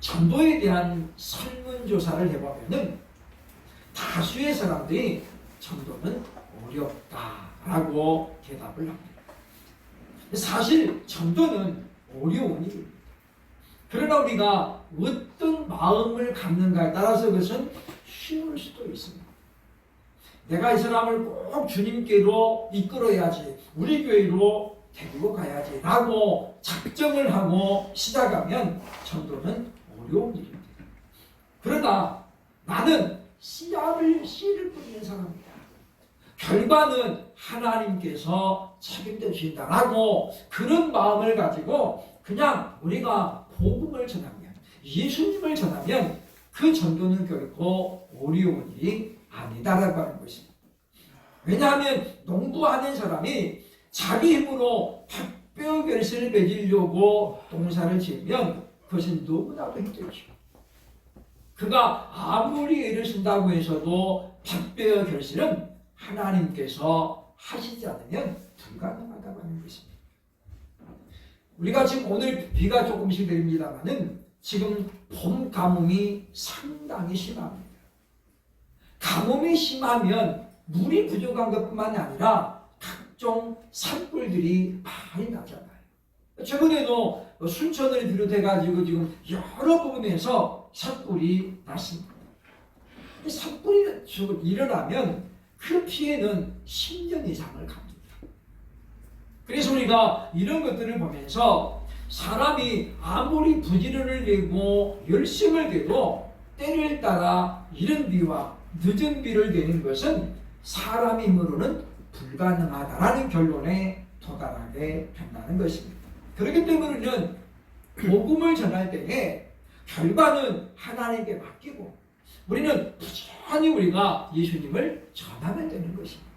전도에 대한 설문조사를 해보면은 다수의 사람들이 전도는 어렵다라고 대답을 합니다. 사실 전도는 어려운 일입니다. 그러나 우리가 어떤 마음을 갖는가에 따라서 그것은 쉬울 수도 있습니다. 내가 이 사람을 꼭 주님께로 이끌어야지, 우리 교회로 데리고 가야지 라고 작정을 하고 시작하면 전도는 어려운 일입니다. 그러나 나는 씨를 뿌리는 사람이다. 결과는 하나님께서 책임져 주신다라고 그런 마음을 가지고 그냥 우리가 복음을 전하면, 예수님을 전하면 그 전도는 결코 어려운 일이 아니다라고 하는 것입니다. 왜냐하면 농부하는 사람이 자기 힘으로 팥뼈 결실을 맺으려고 농사를 지으면 그것은 너무나도 힘들죠. 그가 아무리 애를 쓴다고 해서도 팥뼈 결실은 하나님께서 하시지 않으면 불가능하다고 하는 것입니다. 우리가 지금 오늘 비가 조금씩 내립니다만은 지금 봄 가뭄이 상당히 심합니다. 가뭄이 심하면 물이 부족한 것뿐만이 아니라 각종 산불들이 많이 나잖아요. 최근에도 순천을 비롯해가지고 지금 여러 부분에서 산불이 났습니다. 산불이 일어나면 그 피해는 10년 이상을 갑니다. 그래서 우리가 이런 것들을 보면서 사람이 아무리 부지런을 내고 열심을 내도 때를 따라 이른 비와 늦은 비를 내는 것은 사람 힘으로는 불가능하다라는 결론에 도달하게 된다는 것입니다. 그렇기 때문에 우리는 복음을 전할 때에 결과는 하나님께 맡기고 우리는 부지런히 우리가 예수님을 전하면 되는 것입니다.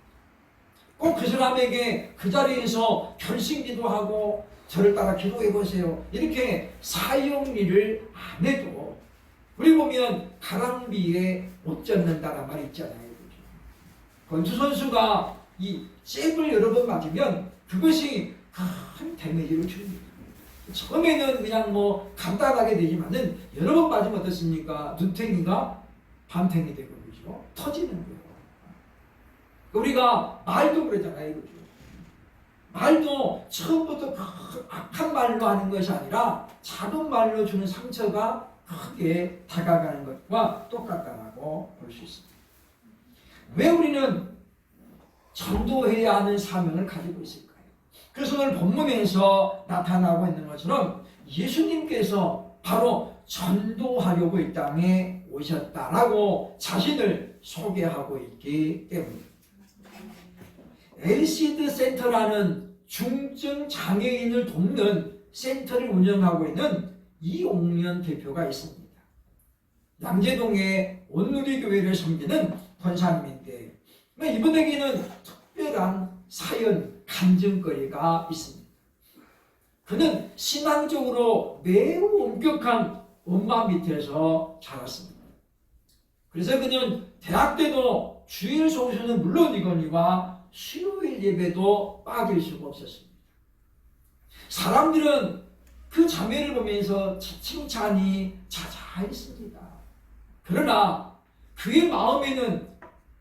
꼭 그 사람에게 그 자리에서 결심기도하고 저를 따라 기도해 보세요 이렇게 사용일을 안 해도 우리 보면 가랑비에 옷 젖는다는 말이 있잖아요. 권투 선수가 이 잽을 여러 번 맞으면 그것이 큰 데미지를 줍니다. 처음에는 그냥 뭐 간단하게 되지만은 여러 번 맞으면 어떻습니까? 눈탱이가 밤탱이 되고 그러죠. 터지는 거예요. 우리가 말도 그러잖아요. 그죠? 말도 처음부터 악한 말로 하는 것이 아니라 작은 말로 주는 상처가 크게 다가가는 것과 똑같다고 볼 수 있습니다. 왜 우리는 전도해야 하는 사명을 가지고 있을까요? 그래서 오늘 본문에서 나타나고 있는 것처럼 예수님께서 바로 전도하려고 이 땅에 오셨다라고 자신을 소개하고 있기 때문입니다. 엘시드 센터라는 중증 장애인을 돕는 센터를 운영하고 있는 이옥련 대표가 있습니다. 양재동의 온누리교회를 섬기는 권사님인데 이분에게는 특별한 사연, 간증거리가 있습니다. 그는 신앙적으로 매우 엄격한 엄마 밑에서 자랐습니다. 그래서 그는 대학 때도 주일 성수는 물론이거니와 수요일 예배도 빠질 수가 없었습니다. 사람들은 그 자매를 보면서 칭찬이 자자했습니다. 그러나 그의 마음에는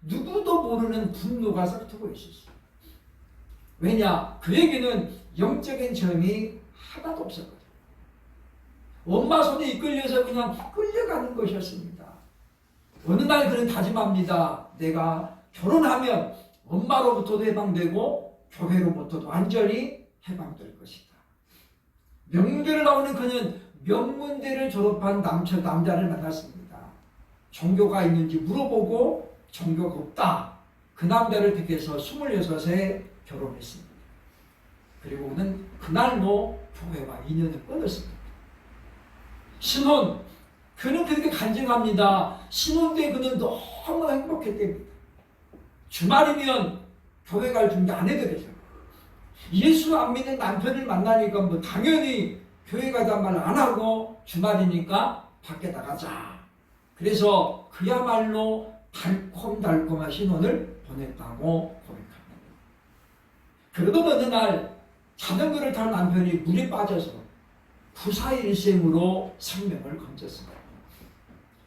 누구도 모르는 분노가 싹트고 있었어요. 왜냐? 그에게는 영적인 점이 하나도 없었거든요. 엄마 손에 이끌려서 그냥 끌려가는 것이었습니다. 어느 날 그는 다짐합니다. 내가 결혼하면 엄마로부터도 해방되고 교회로부터도 완전히 해방될 것이다. 명대를 나오는 그는 명문대를 졸업한 남자를 만났습니다. 종교가 있는지 물어보고 종교가 없다. 그 남자를 택해서 26에 결혼했습니다. 그리고 그는 그날로 교회와 인연을 끊었습니다. 신혼, 그는 그렇게 간증합니다. 신혼 때 그는 너무 행복했답니다. 주말이면 교회 갈 준비 안 해도 되죠. 예수 안 믿는 남편을 만나니까 뭐 당연히 교회 가자 말 안 하고 주말이니까 밖에 나가자. 그래서 그야말로 달콤달콤한 신혼을 보냈다고 고백합니다. 그러던 어느 날 자전거를 탄 남편이 물에 빠져서 부사일생으로 생명을 건졌습니다.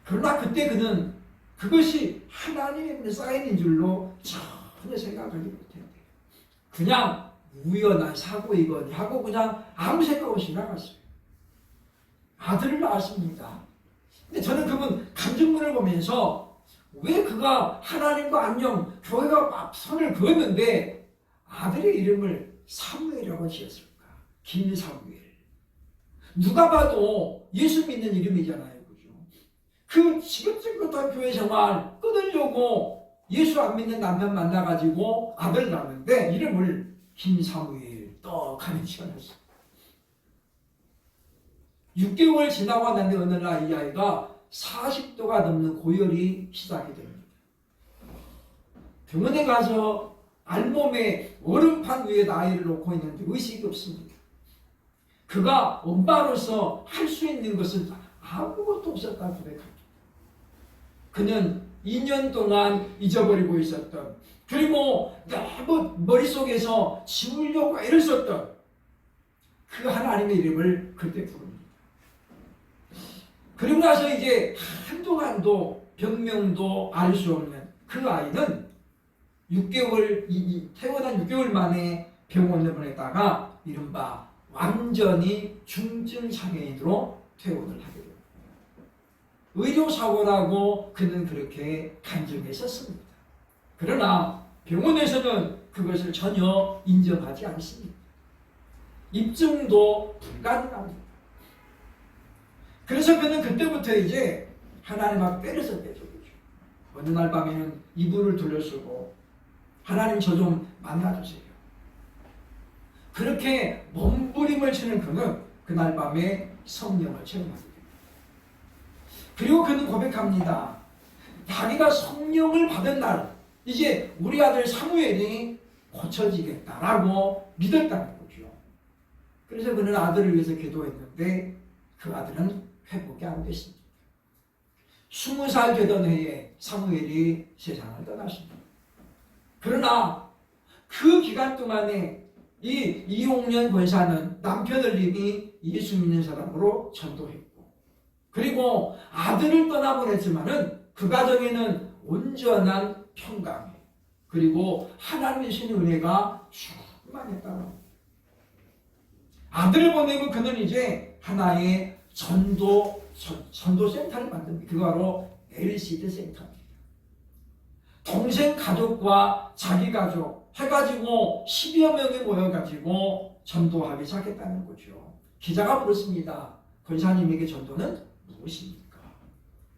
그러나 그때 그는 그것이 하나님의 사인인 줄로 전혀 생각하지 못했대요. 그냥 우연한 사고이거니 하고 그냥 아무 생각 없이 나갔어요. 아들을 낳았습니다. 근데 저는 그분 간증문을 보면서 왜 그가 하나님과 안녕 교회가 막 선을 그었는데 아들의 이름을 사무엘이라고 지었을까? 김사무엘. 누가 봐도 예수 믿는 이름이잖아요. 그죠? 그 지긋지긋한 교회 생활 끊으려고 예수 안 믿는 남편 만나가지고 아들 낳았는데 이름을 김사무엘 떡하니 지어놨어요. 6개월 지나고 났는데 어느 날 이 아이가 40도가 넘는 고열이 시작이 됩니다. 병원에 가서 알몸에 얼음판 위에 아이를 놓고 있는데 의식이 없습니다. 그가 엄마로서 할 수 있는 것은 아무것도 없었다고 고백합니다. 그는 2년 동안 잊어버리고 있었던, 그리고 너무 머릿속에서 지우려고 애를 썼던 그 하나님의 이름을 그때 부릅니다. 그리고 나서 이제 한동안도 병명도 알 수 없는 그 아이는 6개월, 태어난 6개월 만에 병원에 보냈다가 이른바 완전히 중증장애인으로 퇴원을 하게 됩니다. 의료사고라고 그는 그렇게 간증했었습니다. 그러나 병원에서는 그것을 전혀 인정하지 않습니다. 입증도 불가능합니다. 그래서 그는 그때부터 이제 하나님 앞에 뼈를 썼대죠. 어느 날 밤에는 이불을 둘러쓰고 하나님 저 좀 만나주세요. 그렇게 몸부림을 치는 그는 그날 밤에 성령을 체험하게 됩니다. 그리고 그는 고백합니다. 자기가 성령을 받은 날 이제 우리 아들 사무엘이 고쳐지겠다라고 믿었다는 거죠. 그래서 그는 아들을 위해서 기도했는데 그 아들은 회복이 안 됐습니다. 20살 되던 해에 사무엘이 세상을 떠났습니다. 그러나 그 기간 동안에 이 이홍련 권사는 남편을 이미 예수 믿는 사람으로 전도했고, 그리고 아들을 떠나보냈지만은 그 가정에는 온전한 평강, 그리고 하나님의 신 은혜가 충만했다고. 아들을 보내고 그는 이제 하나의 전도센터를 만듭니다. 그거 바로 LCD 센터입니다. 동생 가족과 자기 가족 해가지고 10여 명이 모여가지고 전도하기 시작했다는 거죠. 기자가 물었습니다. 권사님에게 전도는 무엇입니까?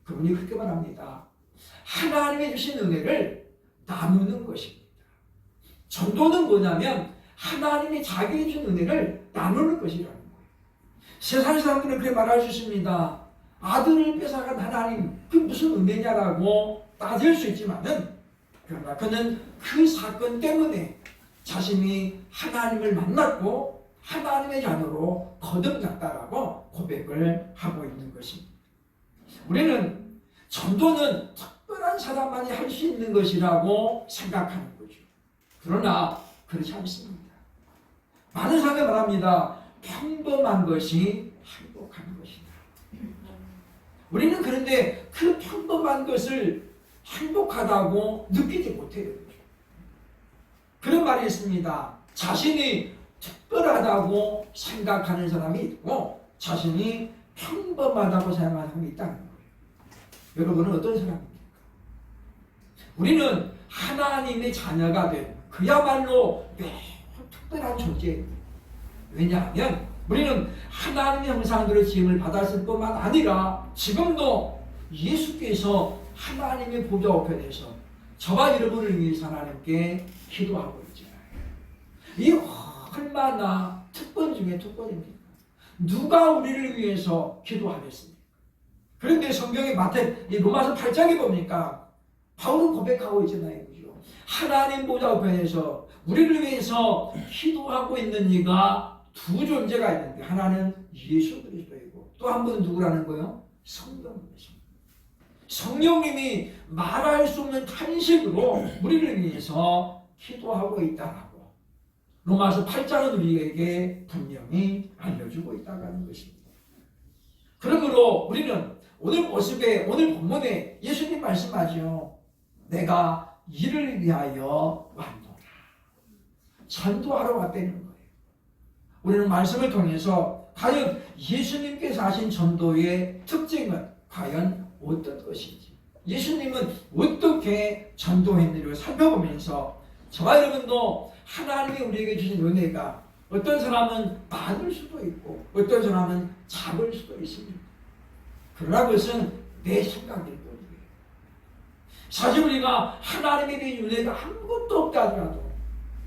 그분이 그렇게 말합니다. 하나님이 주신 은혜를 나누는 것입니다. 전도는 뭐냐면 하나님이 자기에게 준 은혜를 나누는 것이라는 거예요. 세상 사람들은 그렇게 말할 수 있습니다. 아들을 뺏어간 하나님, 그 무슨 은혜냐라고 따질 수 있지만은, 그러나 그는 그 사건 때문에 자신이 하나님을 만났고 하나님의 자녀로 거듭났다라고 고백을 하고 있는 것입니다. 우리는 전도는 특별한 사람만이 할 수 있는 것이라고 생각하는 거죠. 그러나 그렇지 않습니다. 많은 사람이 말합니다. 평범한 것이 행복한 것이다. 우리는 그런데 그 평범한 것을 행복하다고 느끼지 못해요. 그런 말이 있습니다. 자신이 특별하다고 생각하는 사람이 있고 자신이 평범하다고 생각하는 사람이 있다는 거예요. 여러분은 어떤 사람입니까? 우리는 하나님의 자녀가 된 그야말로 매우 특별한 존재입니다. 왜냐하면 우리는 하나님의 형상대로 지음을 받았을 뿐만 아니라 지금도 예수께서 하나님의 보좌 우편에서 저와 여러분을 위해서 하나님께 기도하고 있잖아요. 이 얼마나 특권 중에 특권입니까? 누가 우리를 위해서 기도하겠습니까? 그런데 성경의 로마서 8장에 보니까 바울은 고백하고 있잖아요. 그죠? 하나님 보좌 우편에서 우리를 위해서 기도하고 있는 이가 두 존재가 있는데 하나는 예수 그리스도이고 또 한 분은 누구라는 거예요? 성령님이십니다. 성령님이 말할 수 없는 탄식으로 우리를 위해서 기도하고 있다라고 로마서 8장은 우리에게 분명히 알려주고 있다는 것입니다. 그러므로 우리는 오늘 모습에, 오늘 본문에 예수님 말씀하죠. 내가 이를 위하여 왔노라. 전도하러 왔다는 거예요. 우리는 말씀을 통해서 과연 예수님께서 하신 전도의 특징은 과연 어떤 것인지, 예수님은 어떻게 전도했는지를 살펴보면서 저와 여러분도 하나님이 우리에게 주신 은혜가 어떤 사람은 많을 수도 있고 어떤 사람은 작을 수도 있습니다. 그러나 그것은 내 생각일 뿐이에요. 사실 우리가 하나님에 대한 은혜가 아무것도 없다 하더라도,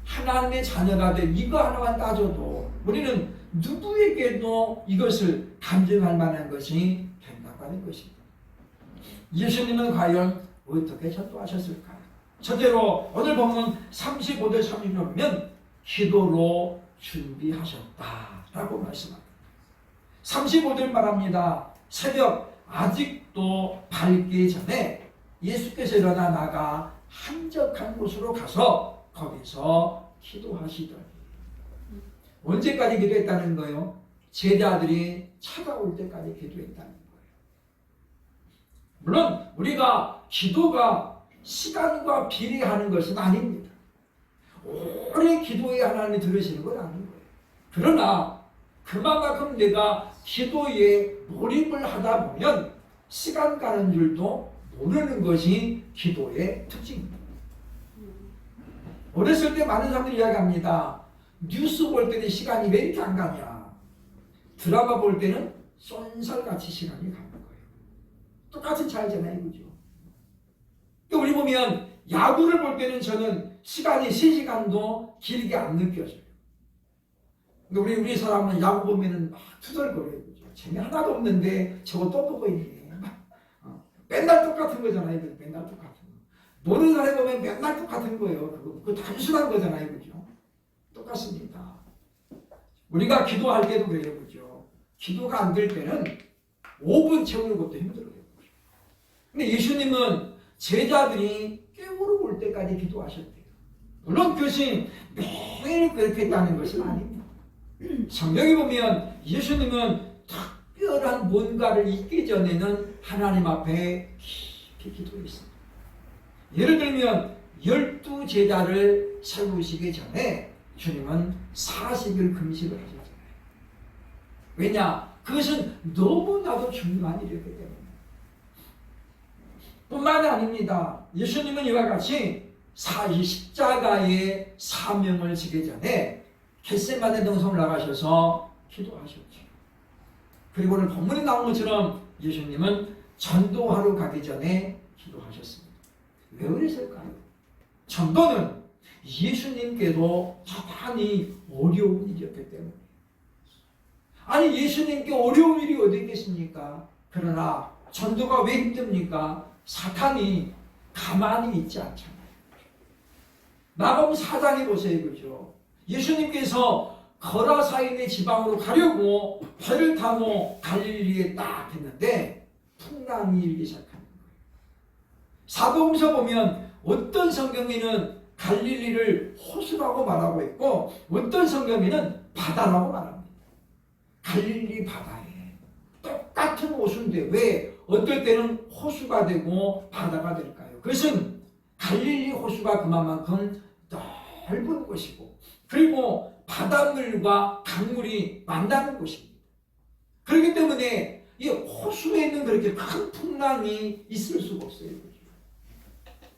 하나님의 자녀가 될 이거 하나만 따져도 우리는 누구에게도 이것을 간증할 만한 것이 된다는 것입니다. 예수님은 과연 어떻게 전도하셨을까요? 첫째로 오늘 본문 35절 36절 보면 기도로 준비하셨다라고 말씀합니다. 35절 말합니다. 새벽 아직도 밝기 전에 예수께서 일어나 나가 한적한 곳으로 가서 거기서 기도하시더니. 언제까지 기도했다는 거예요? 제자들이 찾아올 때까지 기도했다는 거예요. 물론 우리가 기도가 시간과 비례하는 것은 아닙니다. 오래 기도해야 하나님이 들으시는 건 아닌 거예요. 그러나 그만큼 내가 기도에 몰입을 하다 보면 시간 가는 줄도 모르는 것이 기도의 특징입니다. 어렸을 때 많은 사람들이 이야기합니다. 뉴스 볼 때는 시간이 왜 이렇게 안 가냐. 드라마 볼 때는 쏜살같이 시간이 가는 거예요. 똑같은 차이잖아요. 그죠? 우리 보면 야구를 볼 때는 저는 시간이 3시간도 길게 안 느껴져요. 근데 우리 사람은 야구 보면은 막 투덜거려요. 그죠? 재미 하나도 없는데 저거 또 보고 있네. 맨날 똑같은 거잖아요. 맨날 똑같은 거. 노는 사람이 보면 맨날 똑같은 거예요. 그거 단순한 거잖아요. 그죠? 똑같습니다. 우리가 기도할 때도 그래요. 그죠? 기도가 안 될 때는 5분 채우는 것도 힘들어요. 근데 예수님은 제자들이 깨우러 올 때까지 기도하셨대요. 물론 그것이 매일 그렇게 했다는 것은 아닙니다. 성경에 보면 예수님은 특별한 뭔가를 잊기 전에는 하나님 앞에 깊이 기도했습니다. 예를 들면 12제자를 세우시기 전에 주님은 40일 금식을 하셨잖아요. 왜냐? 그것은 너무나도 중요한 일이었기 때문에. 뿐만이 아닙니다. 예수님은 이와 같이 십자가의 사명을 지기 전에 겟세마네 동성을 나가셔서 기도하셨죠. 그리고 오늘 본문에 나온 것처럼 예수님은 전도하러 가기 전에 기도하셨습니다. 왜 그랬을까요? 전도는 예수님께도 대단히 어려운 일이었기 때문에. 아니 예수님께 어려운 일이 어디 있겠습니까? 그러나 전도가 왜 힘듭니까? 사탄이 가만히 있지 않잖아요. 마가복음 4장에 보세요. 그죠? 예수님께서 거라사인의 지방으로 가려고 배를 타고 갈릴리에 딱 했는데 풍랑이 일기 시작하는 거예요. 사복음서 보면 어떤 성경에는 갈릴리를 호수라고 말하고 있고 어떤 성경에는 바다라고 말합니다. 갈릴리 바다에 똑같은 호수인데 왜 어떨 때는 호수가 되고 바다가 될까요? 그것은 갈릴리 호수가 그만큼 넓은 곳이고 그리고 바닷물과 강물이 만나는 곳입니다. 그렇기 때문에 이 호수에는 그렇게 큰 풍랑이 있을 수가 없어요.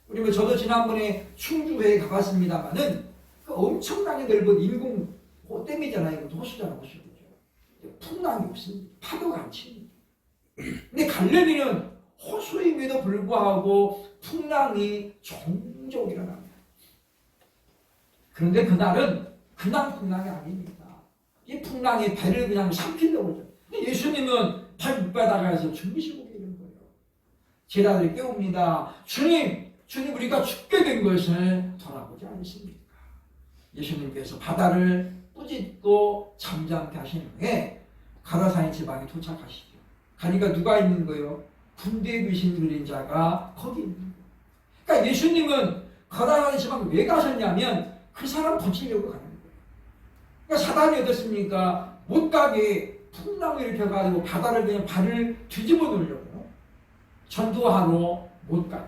우리 저도 지난번에 충주에 가봤습니다만은 그 엄청나게 넓은 인공 댐이잖아요. 호수잖아요. 호수. 풍랑이 없습니다. 파도가 안 칩니다. 근데 갈릴리는 호수임에도 불구하고 풍랑이 종종 일어납니다. 그런데 그날은 그냥 풍랑이 아닙니다. 이 풍랑이 배를 그냥 삼키려고 하죠. 근데 예수님은 배 밑바닥에서 주무시고 계는 거예요. 제자들이 깨웁니다. 주님 우리가 죽게 된 것을 돌아보지 않으십니까? 예수님께서 바다를 꾸짖고 잠잠케 하신 후에 가라사인 지방에 도착하시죠. 가니까 누가 있는 거예요? 군대에 귀신 들린 자가 거기 있는 거예요. 그러니까 예수님은 가라사인 지방에 왜 가셨냐면 그 사람 고치려고 가는 거예요. 그러니까 사단이 어떻습니까? 못 가게 풍랑을 일으켜가지고 바다를 그냥 발을 뒤집어 놓으려고 전도하러 못 가요.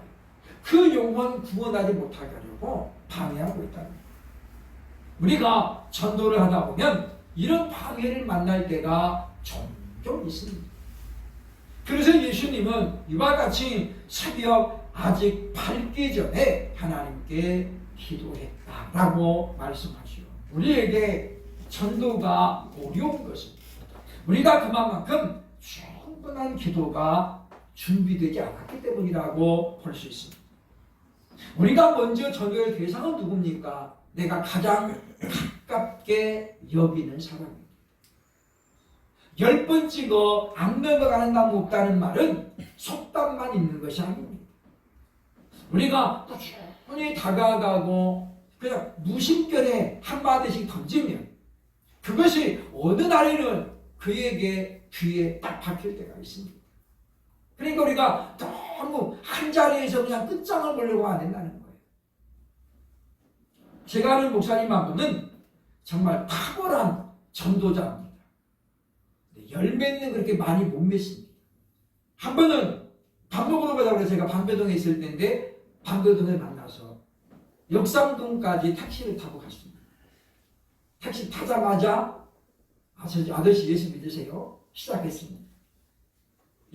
그 영혼 구원하지 못하게 하려고 방해하고 있다는 거예요. 우리가 전도를 하다 보면 이런 방해를 만날 때가 종종 있습니다. 그래서 예수님은 이와 같이 새벽 아직 밝기 전에 하나님께 기도했다라고 말씀하시오. 우리에게 전도가 어려운 것입니다. 우리가 그만큼 충분한 기도가 준비되지 않았기 때문이라고 볼 수 있습니다. 우리가 먼저 전도의 대상은 누굽니까? 내가 가장 가깝게 여기는 사람입니다. 10번 찍어 안 넘어가는 나무 없다는 말은 속담만 있는 것이 아닙니다. 우리가 꾸준히 다가가고 그냥 무심결에 한마디씩 던지면 그것이 어느 날에는 그에게 귀에 딱 박힐 때가 있습니다. 그러니까 우리가 너무 한 자리에서 그냥 끝장을 보려고 안 된다는 거예요. 제가 아는 목사님 한 분은 정말 탁월한 전도자입니다. 열매는 그렇게 많이 못 맺습니다. 한 번은 밥 먹으러 가자고 해서 제가 방배동에 있을 때인데 방배동을 만나서 역삼동까지 택시를 타고 갔습니다. 택시 타자마자 아저씨 예수 믿으세요? 시작했습니다.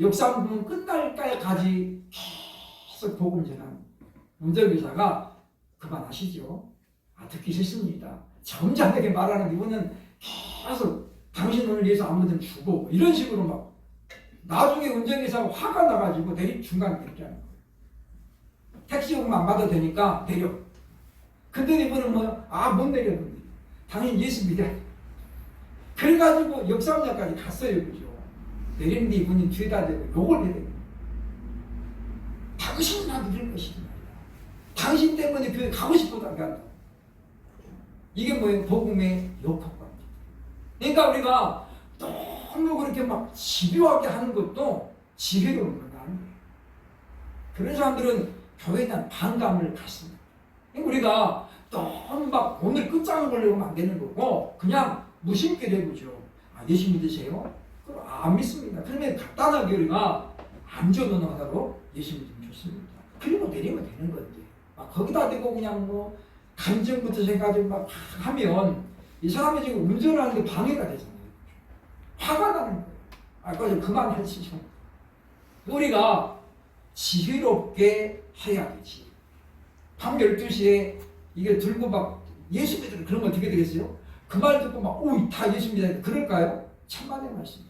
역삼동 끝날까지 계속 복음 전하는 운전기사가 그만하시죠. 듣기 싫습니다. 점잖게 말하는 이분은 계속 당신 오늘 위해서 아무든 주고 이런 식으로 막 나중에 운전기사가 화가 나가지고 중간에 내리자는 거예요. 택시 요금 안 받아도 되니까 내려. 근데 이분은 못 내려. 당신 예수 믿어. 그래가지고 역삼역까지 갔어요. 그죠? 내리는데 이분이 뒤에다 대고 욕을 해야 돼요. 당신은 안 믿을 것이지 말이야. 당신 때문에 교회 가고 싶어도 안 간다. 이게 뭐예요? 복음의 역효과입니다. 그러니까 우리가 너무 그렇게 막 집요하게 하는 것도 지혜로운 건 아니에요. 그런 사람들은 교회에 대한 반감을 갖습니다. 그러니까 우리가 너무 막 오늘 끝장을 보려고 하면 안 되는 거고 그냥 무심결에 해보죠. 예수 믿으세요? 그럼 안 믿습니다. 그러면 간단하게 우리가 안전운전하다고 예수 믿으면 좋습니다. 그리고 내리면 되는 건데 막 거기다 대고 그냥 감정부터 해가지고 막 하면 이 사람이 지금 운전을 하는데 방해가 되잖아요. 화가 나는 거예요. 그래서 그만하시죠. 우리가 지혜롭게 해야 되지. 밤 12시에 이게 들고 막 예수 믿으면 그러면 어떻게 되겠어요? 그 말 듣고 막 다 예수 믿어야 돼. 그럴까요? 천만의 말씀.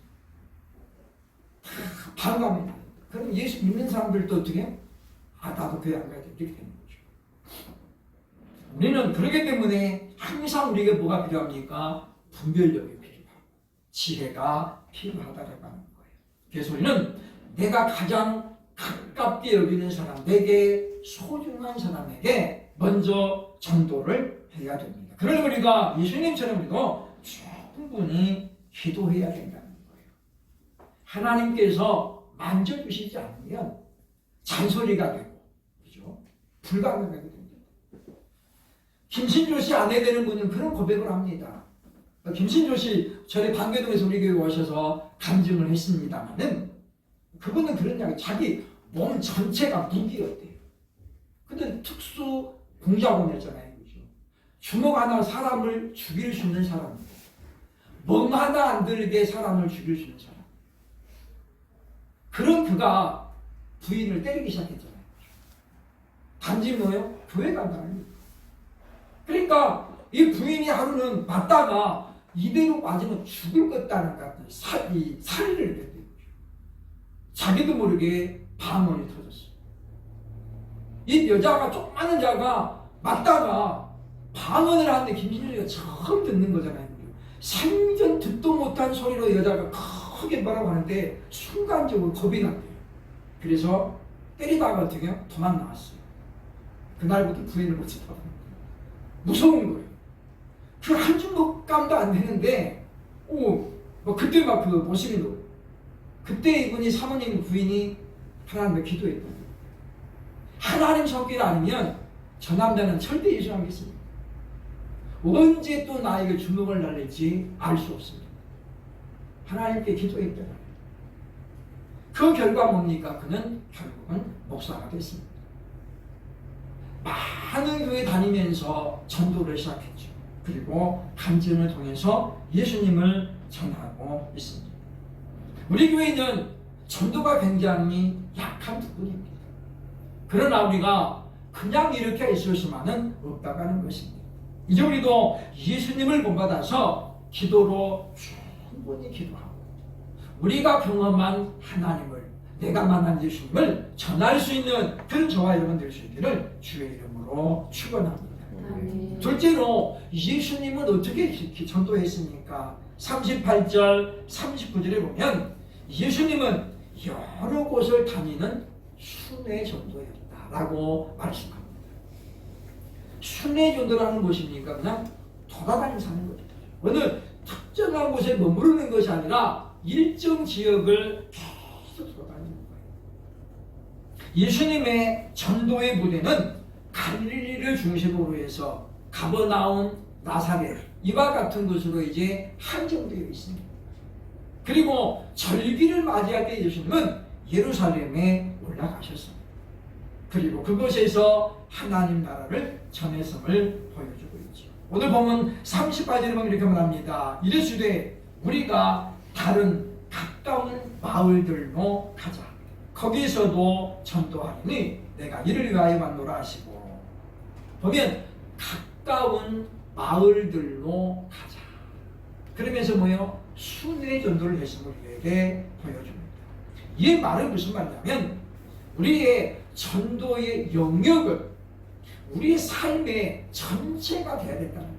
반감이 나요. 그럼 예수 믿는 사람들도 어떻게 해요? 나도 교회 안 가야 돼. 이렇게 되는 거죠. 우리는 그렇기 때문에 항상 우리에게 뭐가 필요합니까? 분별력이 필요하고 지혜가 필요하다고 하는 거예요. 그래서 우리는 내가 가장 가깝게 여기는 사람, 내게 소중한 사람에게 먼저 전도를 해야 됩니다. 그러면 우리가 예수님처럼 우리도 충분히 기도해야 된다는 거예요. 하나님께서 만져주시지 않으면 잔소리가 되고, 그죠? 불가능하게 됩니다. 김신조 씨 아내 되는 분은 그런 고백을 합니다. 김신조 씨 전에 방배동에서 우리 교회 오셔서 간증을 했습니다만은 그분은 그런 이야기, 자기 몸 전체가 무기였대요. 근데 특수 공작원이었잖아요. 그죠? 주먹 하나 사람을 죽일 수 있는 사람이고 멍 하나 안 들게 사람을 죽일 수 있는 사람. 그런 그가 부인을 때리기 시작했잖아요. 단지 뭐예요? 교회 간다는 거예요. 그러니까 이 부인이 하루는 맞다가 이대로 맞으면 죽을 것 같다는 살이를 냈대요. 자기도 모르게 방언이 터졌어요. 이 여자가 조그마한 자가 맞다가 방언을 하는데 김신조가 처음 듣는 거잖아요. 생전 듣도 못한 소리로 여자가 크게 뭐라고 하는데 순간적으로 겁이 났대요. 그래서 때리다가 어떻게 해요? 도망 나왔어요. 그날부터 부인을 못 찾아봐요. 무서운 거예요. 그 한 주먹감도 안 되는데, 그때 막 그 모습이 그때 이분이 사모님 부인이 하나님께 기도했던 거예요. 하나님 성길 아니면 저 남자는 절대 예수하겠습니다. 언제 또 나에게 주먹을 날릴지 알 수 없습니다. 하나님께 기도했더라. 그 결과 뭡니까? 그는 결국은 목사가 됐습니다. 많은 교회 다니면서 전도를 시작했죠. 그리고 간증을 통해서 예수님을 전하고 있습니다. 우리 교회는 전도가 굉장히 약한 부분입니다. 그러나 우리가 그냥 이렇게 있을 수만은 없다고 하는 것입니다. 이제 우리도 예수님을 본받아서 기도로 충분히 기도하고 우리가 경험한 하나님을, 내가 만난 예수님을 전할 수 있는 그런 저와 여러분 될 수 있기를 주의 이름으로 축원합니다. 둘째로 예수님은 어떻게 전도했습니까? 38절 39절에 보면 예수님은 여러 곳을 다니는 순회 전도였다라고 말씀합니다. 순회 전도라는 무엇입니까? 그냥 돌아다니면서 하는 거죠. 어느 특정한 곳에 머무르는 것이 아니라 일정 지역을 계속 돌아다니는 거예요. 예수님의 전도의 무대는 갈릴리를 중심으로 해서 가버나움, 나사렛 이와 같은 곳으로 이제 한정되어 있습니다. 그리고 절기를 맞이할 때 예수님은 예루살렘에 올라가셨습니다. 그리고 그곳에서 하나님 나라를 전했음을 보여주고 있죠. 오늘 보면 38절에 보면 이렇게 말합니다. 이르시되 우리가 다른 가까운 마을들로 가자. 거기서도 전도하리니 내가 이를 위하여 만노라 하시고, 보면 가까운 마을들로 가자. 그러면서 뭐요? 순회 전도를 했음을 우리에게 보여줍니다. 이 말은 무슨 말이냐면 우리의 전도의 영역은 우리 삶의 전체가 되어야 된다는 거예요.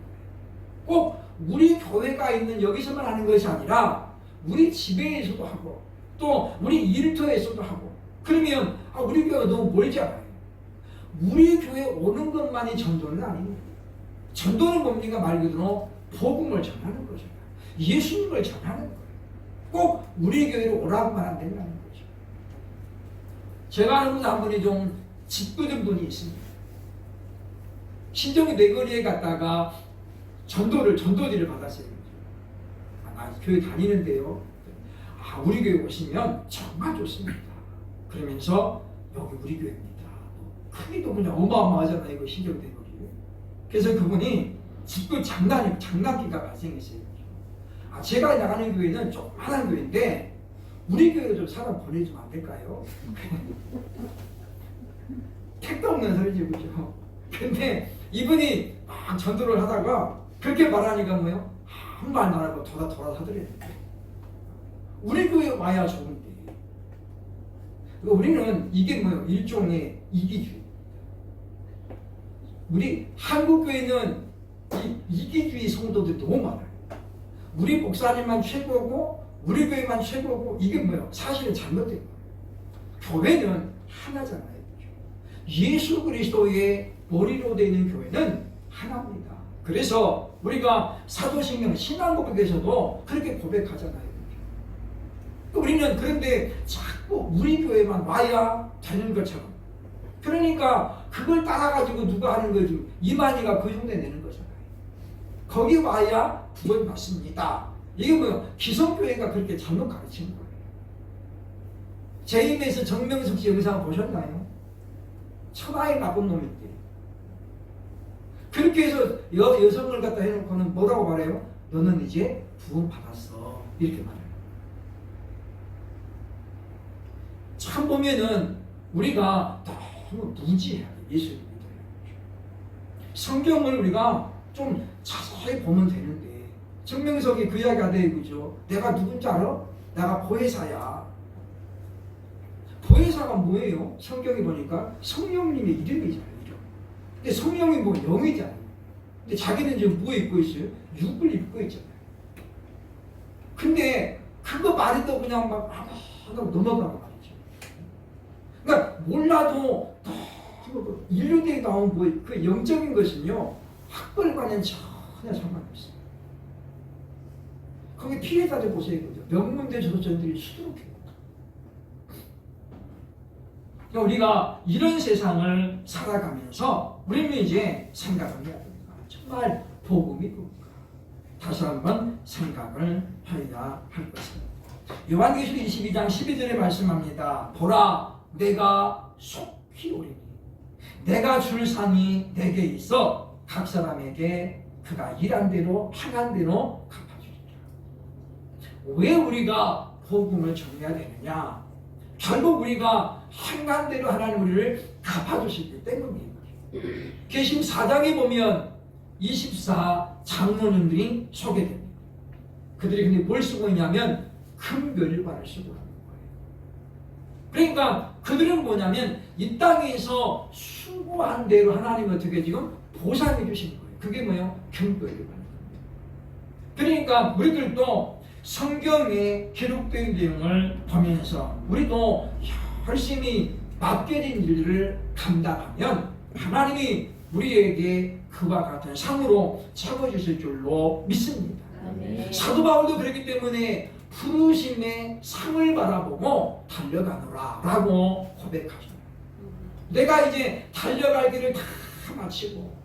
꼭 우리 교회가 있는 여기서만 하는 것이 아니라 우리 집에서도 하고 또 우리 일터에서도 하고. 그러면 우리 교회가 너무 멀잖아요. 우리 교회 오는 것만이 전도는 아닙니다. 전도는 뭡니까? 말 그대로 복음을 전하는 거죠. 예수님을 전하는 거예요. 꼭 우리 교회로 오라고만 안 된다는 거죠. 제가 아는 분 한 분이 좀 짓궂은 분이 있습니다. 신정이 내거리에 갔다가 전도지를 받았어요. 나 교회 다니는데요. 우리 교회 오시면 정말 좋습니다. 그러면서 여기 우리 교회입니다. 크기도 그냥 어마어마하잖아요. 이거 신정 내거리. 그래서 그분이 짓궂 장난기가 발생했어요. 제가 나가는 교회는 조그만한 교회인데 우리 교회로 좀 사람 보내주면 안 될까요? 택도 없는 소리지, 그죠? 근데 이분이 막 전도를 하다가 그렇게 말하니까 뭐요? 한 말 안 하고 돌아서더래요. 우리 교회 와야 좋은데. 우리는 이게 뭐요? 일종의 이기주의. 우리 한국 교회는 이기주의 성도들이 너무 많아요. 우리 목사님만 최고고 우리 교회만 최고고. 이게 뭐예요? 사실은 잘못된 거예요. 교회는 하나잖아요. 예수 그리스도의 머리로 되는 교회는 하나입니다. 그래서 우리가 사도신경 신앙고백에서도 그렇게 고백하잖아요. 우리는 그런데 자꾸 우리 교회만 와야 되는 것처럼, 그러니까 그걸 따라가지고 누가 하는 거지? 이만희가 그 흉내 내는 거잖아요. 거기 와야 구원 받습니다. 이게 뭐예요? 기성교회가 그렇게 잘못 가르치는 거예요. 제2에서 정명석 씨 영상 보셨나요? 천하의 나쁜 놈인데. 그렇게 해서 여성을 갖다 해놓고는 뭐라고 말해요? 너는 이제 구원 받았어. 이렇게 말해요. 참 보면은 우리가 너무 무지해요. 예수님 믿어요. 성경을 우리가 좀 자세히 보면 되는데, 정명석이 그 이야기 하대요. 그죠? 내가 누군지 알아? 내가 보혜사야. 보혜사가 뭐예요? 성경에 보니까 성령님의 이름이잖아요. 이름. 근데 성령이 뭐 영이잖아요. 근데 자기는 지금 뭐 입고 있어요? 육을 입고 있잖아요. 근데 그거 말해도 그냥 막 하고 넘어가고 말이죠. 그러니까 몰라도 인류대에 나온 그 영적인 것은요, 학벌과는 전혀 상관없어요. 거기 피해자들 보세요. 명문대 조선들이 수두룩해요. 그러니까 우리가 이런 세상을 살아가면서 우리는 이제 생각을 해야 됩니다. 정말 복음이 뭔가? 다시 한번 생각을 해야 할 것입니다. 요한계시록 22장 12절에 말씀합니다. 보라, 내가 속히 오리니 내가 줄 상이 내게 있어 각 사람에게 그가 일한 대로 행한 대로 갚아주리라. 왜 우리가 복음을 전해야 되느냐? 결국 우리가 행한 대로 하나님 우리를 갚아주시기 때문이에요. 계시록 4장에 보면 24 장로님들이 소개됩니다. 그들이 근데 뭘 쓰고 있냐면 금멸관을 쓰고 있는 거예요. 그러니까 그들은 뭐냐면 이 땅에서 수고한 대로 하나님 어떻게 지금 보상해 주시는 거예요. 그게 뭐예요? 금멸관. 그러니까 우리들도 성경에 기록된 내용을 보면서 우리도 열심히 맡겨진 일을 감당하면 하나님이 우리에게 그와 같은 상으로 채워주실 줄로 믿습니다. 아멘. 사도 바울도 그렇기 때문에 부르심의 상을 바라보고 달려가노라 라고 고백하셨어요. 내가 이제 달려갈 길을 다 마치고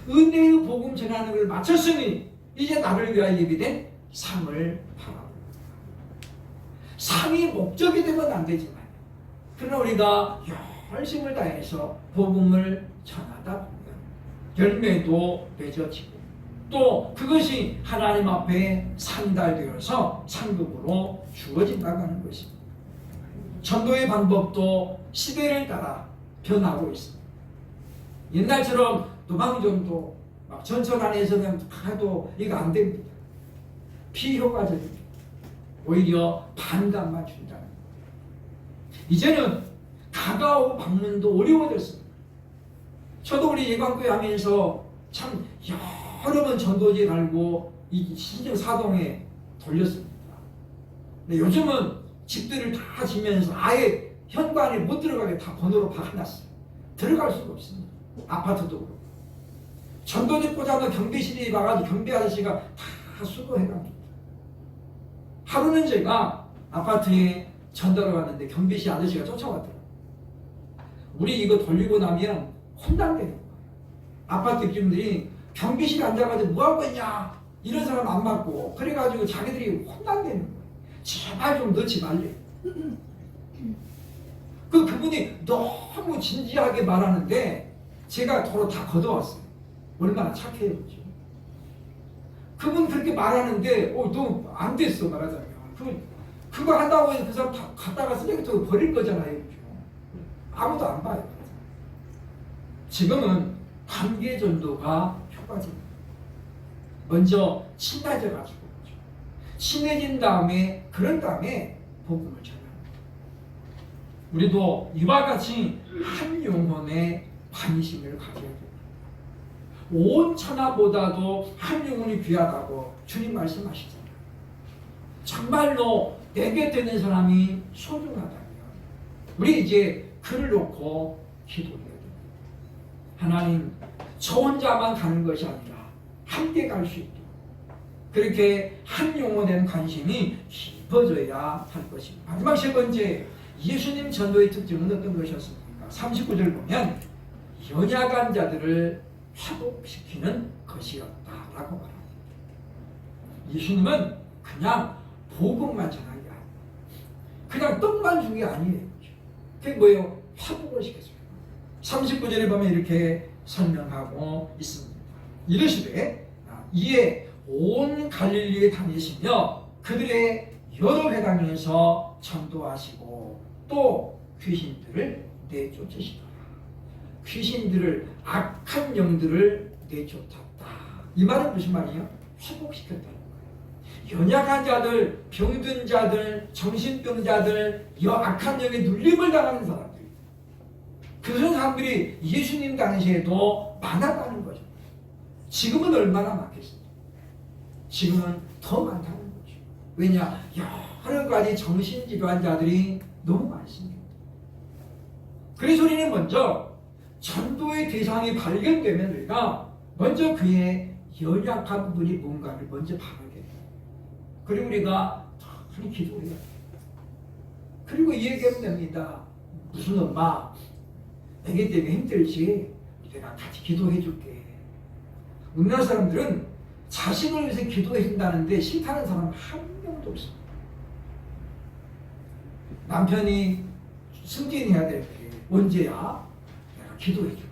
은혜의 복음 전하는 걸 마쳤으니 이제 나를 위하여 예비된 상을 바라보라. 상이 목적이 되면 안 되지만 그러나 우리가 열심을 다해서 복음을 전하다 보면 열매도 맺어지고 또 그것이 하나님 앞에 상달되어서 상급으로 주어진다고 하는 것입니다. 전도의 방법도 시대를 따라 변하고 있습니다. 옛날처럼 도망전도 막 전선 안에서는 해도 이거 안 됩니다. 비효과적입니다. 오히려 반감만 준다는 거예요. 이제는 가까운 방문도 어려워졌습니다. 저도 우리 예방교회 하면서 참 여러 번 전도지 갈고 이 신정 사동에 돌렸습니다. 근데 요즘은 집들을 다 지면서 아예 현관에 못 들어가게 다 번호로 박아놨어요. 들어갈 수가 없습니다. 아파트도 그렇고. 전도지 꽂아도 경비실이 와가지고 경비 아저씨가 다 수거해갑니다. 하루는 제가 아파트에 전달을 왔는데 경비실 아저씨가 쫓아왔더라고요. 우리 이거 돌리고 나면 혼난다는 거예요. 아파트 입주민들이 경비실에 앉아가지고 뭐 하고 있냐 이런 사람 안 맞고 그래가지고 자기들이 혼난다는 거예요. 제발 좀 넣지 말래. 그분이 너무 진지하게 말하는데 제가 도로 다 걷어왔어요. 얼마나 착해요. 그분 그렇게 말하는데 너 안 됐어 말하자면 그거 한다고 해서 그 사람 다 갖다가 쓰레기통에 버릴 거잖아요. 그렇죠? 아무도 안 봐요. 지금은 관계 전도가 효과적입니다. 먼저 친해져 가지고 친해진 다음에 그런 다음에 복음을 전합니다. 우리도 이와 같이 한 영혼에 관심을 가져야 됩니다. 온 천하보다도 한 영혼이 귀하다고 주님 말씀하시잖아요. 정말로 내게 되는 사람이 소중하다면 우리 이제 그를 놓고 기도해야 됩니다. 하나님, 저 혼자만 가는 것이 아니라 함께 갈 수 있도록 그렇게 한 영혼에 관심이 깊어져야 할 것입니다. 마지막 세 번째, 예수님 전도의 특징은 어떤 것이었습니까? 39절 보면 연약한 자들을 회복시키는 것이었다라고 말합니다. 예수님은 그냥 복음만 전한 게 아니에요. 그냥 떡만 준 게 아니에요. 그게 뭐예요? 회복을 시켰어요. 39절에 보면 이렇게 설명하고 있습니다. 이르시되 이에 온 갈릴리에 다니시며 그들의 여러 회당에서 전도하시고 또 귀신들을 내쫓으시더라. 귀신들을 악한 영들을 내쫓았다. 이 말은 무슨 말이에요? 회복시켰다는 거예요. 연약한 자들, 병든 자들, 정신병자들, 악한 영에 눌림을 당하는 사람들, 그런 사람들이 예수님 당시에도 많았다는 거죠. 지금은 얼마나 많겠습니까? 지금은 더 많다는 거죠. 왜냐? 여러 가지 정신질환자들이 너무 많습니다. 그래서 우리는 먼저 전도의 대상이 발견되면 우리가 먼저 그의 연약한 부분이 뭔가를 먼저 바라게 돼요. 그리고 우리가 많이 기도해요. 그리고 얘기하면 됩니다. 무슨 엄마, 애기 때문에 힘들지? 내가 같이 기도해 줄게. 우리나라 사람들은 자식을 위해서 기도해 준다는데 싫다는 사람 한 명도 없어. 남편이 승진해야 될 때 언제야? 내가 기도해 줄게.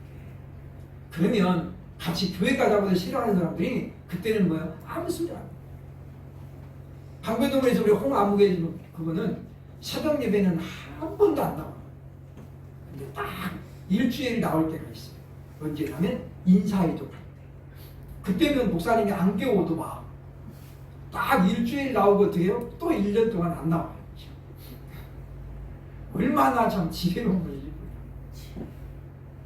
그러면 같이 교회 가자고 싫어하는 사람들이 그때는 뭐야? 아무 소리 안 해. 방배동에서 우리 홍아무개 그거는 새벽 예배는 한 번도 안 나와. 근데 딱 일주일에 나올 때가 있어요. 언제냐면 인사이도 갈 때. 그때는 목사님이 안 깨워도 막 딱 일주일 나오거든요. 또 1년 동안 안 나와요. 얼마나 참 지혜로운 거지.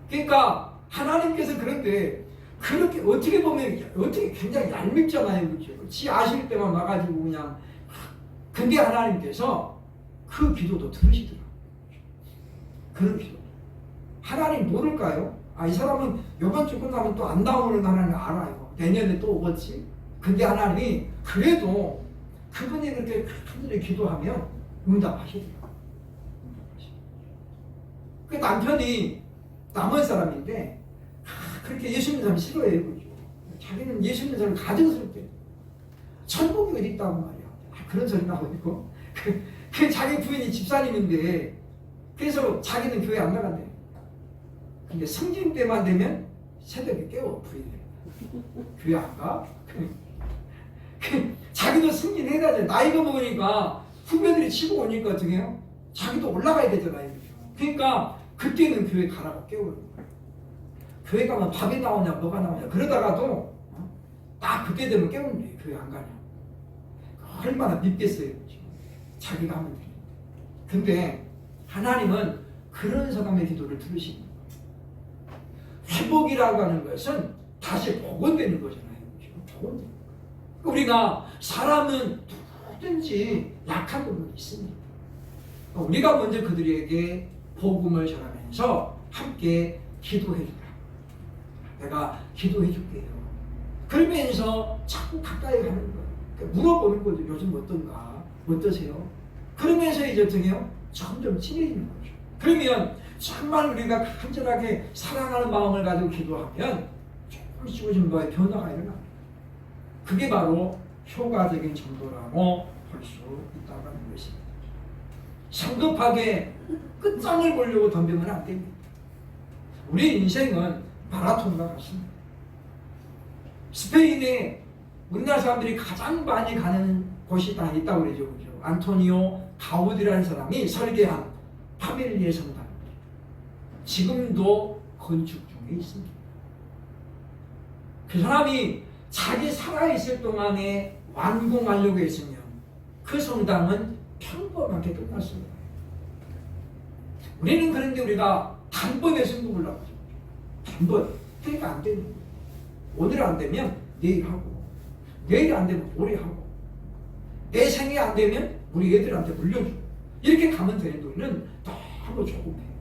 그러니까 하나님께서 그런데 그렇게 어떻게 보면 어떻게 굉장히 얄밉잖아요. 그렇죠? 지 아실 때만 와가지고 그냥. 근데 하나님께서 그 기도도 들으시더라고요. 그런 기도. 하나님 모를까요? 아, 이 사람은 이번 주 끝나면 또 안 나오는 하나님 알아요. 내년에 또 오겠지. 근데 하나님이 그래도 그분이 그렇게 하늘에 기도하면 응답하시더라고요. 그 남편이 남은 사람인데 그렇게 예수 믿는 사람 싫어해요. 그죠? 자기는 예수 믿는 사람 가증스럽게 천국이 어디 있다고 말이야. 그런 소리 나오고 그 자기 부인이 집사님인데 그래서 자기는 교회 안 나간대. 근데 성진 때만 되면 새벽에 깨워 부인을. 교회 안 가? 자기도 승진해야 돼. 나이가 먹으니까 후배들이 치고 오니까 어떻게 해요? 자기도 올라가야 되잖아요. 그러니까 그때는 교회 가라고 깨우는 거예요. 교회 가면 밥이 나오냐 뭐가 나오냐 그러다가도 딱 그때 되면 깨우는 거예요. 교회 안 가냐. 얼마나 밉겠어요. 자기가 하면 되는데. 근데 하나님은 그런 사람의 기도를 들으시는 거예요. 회복이라고 하는 것은 다시 복원되는 거잖아요. 복원되는 거예요. 우리가 사람은 누구든지 약한 부분이 있습니다. 우리가 먼저 그들에게 복음을 전하면서 함께 기도해 주라. 내가 기도해 줄게요. 그러면서 자꾸 가까이 가는 거예요. 물어보는 거죠. 요즘 어떤가? 어떠세요? 그러면서 이제 어떻게 해요? 점점 친해지는 거죠. 그러면 정말 우리가 간절하게 사랑하는 마음을 가지고 기도하면 조금씩 뭐의 변화가 일어납니다. 그게 바로 효과적인 전도라고 볼 수 있다고 하는 것입니다. 성급하게 끝장을 보려고 덤비면 안 됩니다. 우리 인생은 마라톤과 같습니다. 스페인에 우리나라 사람들이 가장 많이 가는 곳이 다 있다고 그러죠. 그죠? 안토니오 가우디라는 사람이 설계한 파밀리의 성당입니다. 지금도 건축 중에 있습니다. 그 사람이 자기 살아있을 동안에 완공하려고 했으면 그 성당은 평범하게 끝났습니다. 우리는 그런데 우리가 단번에 승부를 하죠. 단번. 그러니까 안 되는 거예요. 오늘 안 되면 내일 하고, 내일 안 되면 모레 하고, 내 생이 안 되면 우리 애들한테 물려주고, 이렇게 가면 되는 돈은 너무 조금해요.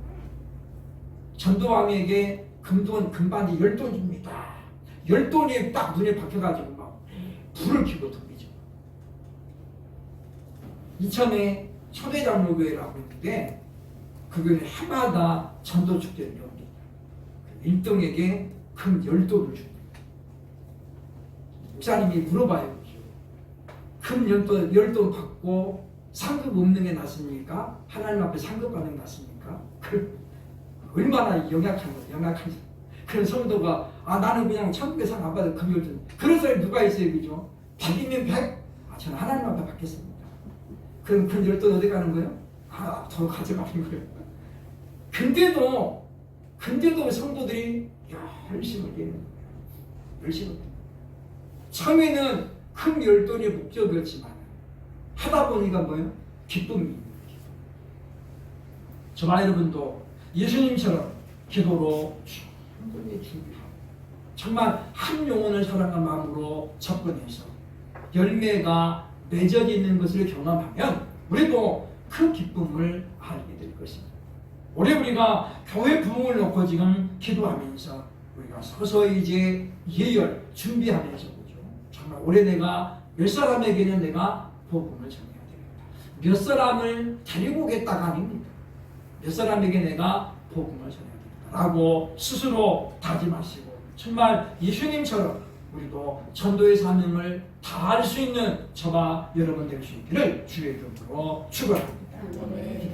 전도왕에게 금반지 10돈 줍니다. 10돈이 딱 눈에 박혀가지고 막 불을 켜고 덤비죠. 이천에 초대장로교회라고 했는데 그게 해마다 전도축제를 엽니다. 1등에게 금 10돈을 줍니다. 목사님이 물어봐요. 금 10돈 받고 상급 없는 게 낫습니까? 하나님 앞에 상급 받는 게 낫습니까? 얼마나 영약한 그런 성도가 나는 그냥 천국에 상 안 받아 금 10돈. 그런 사람이 누가 있어요, 그죠? 100이면 100? 저는 하나님 앞에 받겠습니다. 그럼 금 10돈 어디 가는 거예요? 더 가져가는 거예요. 근데도 성도들이 열심히 깨는 거예요. 열심히. 처음에는 금 10돈이 목적이었지만 하다 보니까 뭐예요? 기쁨이. 저와 여러분도 예수님처럼 기도로 충분히 준비하고 정말 한 영혼을 사랑하는 마음으로 접근해서 열매가 맺어져 있는 것을 경험하면 우리도 그 기쁨을 알게 될 것입니다. 올해 우리가 교회 부흥을 놓고 지금 기도하면서 우리가 서서히 이제 예열 준비하면서 보죠. 정말 올해 내가 몇 사람에게는 내가 복음을 전해야 되겠다. 몇 사람을 데리고 오겠다가 아닙니다. 몇 사람에게 내가 복음을 전해야 되겠다 라고 스스로 다짐하시고 정말 예수님처럼 우리도 전도의 사명을 다할 수 있는 저와 여러분 될 수 있기를 주의 이름으로 축원합니다. 아멘.